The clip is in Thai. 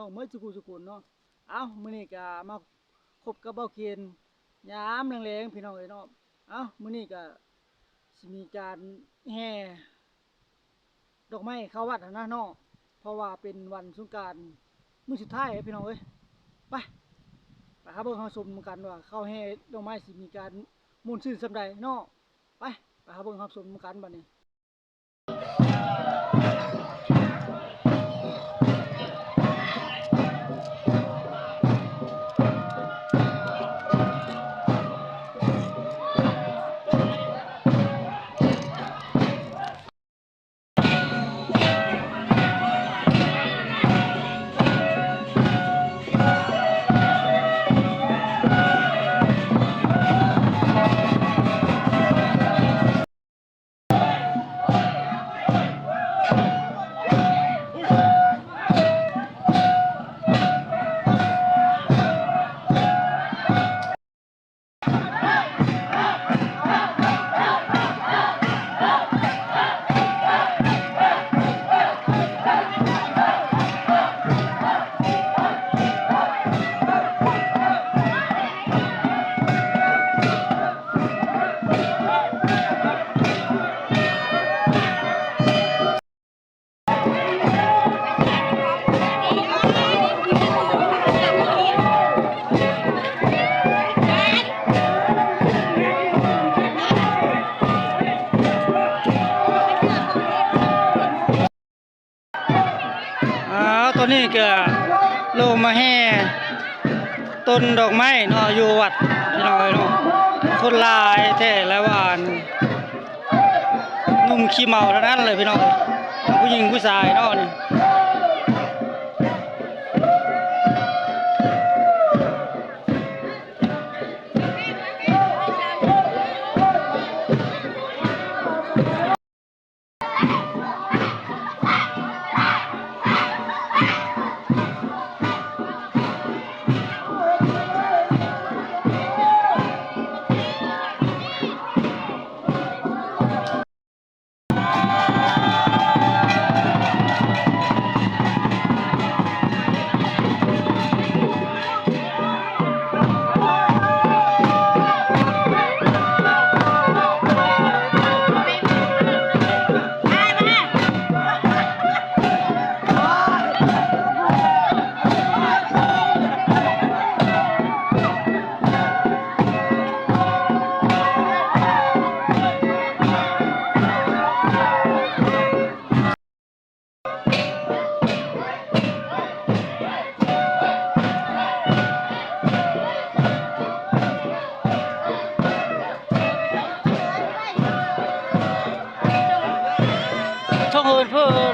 องเมื่อสุกุลเนาะเอามื้อนี้ก็มาคบกับเบาเคนยามแรงๆพี่น้องเอ้ยเนาะเอามื้อนี้ก็สิมีการแห่ดอกไม้เข้าวัดนะเนาะเพราะว่าเป็นวันสงกรานต์มื้อสุดท้ายพี่น้องเอ้ยไปครับเบิ่งเฮาชมกันว่าเข้าแห่ดอกไม้สิมีการม่วนซื่นส่ำใดเนาะไปครับเบิ่งเฮาชมกันบัดนี้ตอนนี้ก็ลงมาแห่ต้นดอกไม้เนาะอยู่วัดพี่น้อยเนาะคนหลายแท้หลายหวานนุ่มขี้เมาทั้งนั้นเลยพี่น้องผู้หญิงผู้ชายเนาะนี่ช่องเฮินเพิ่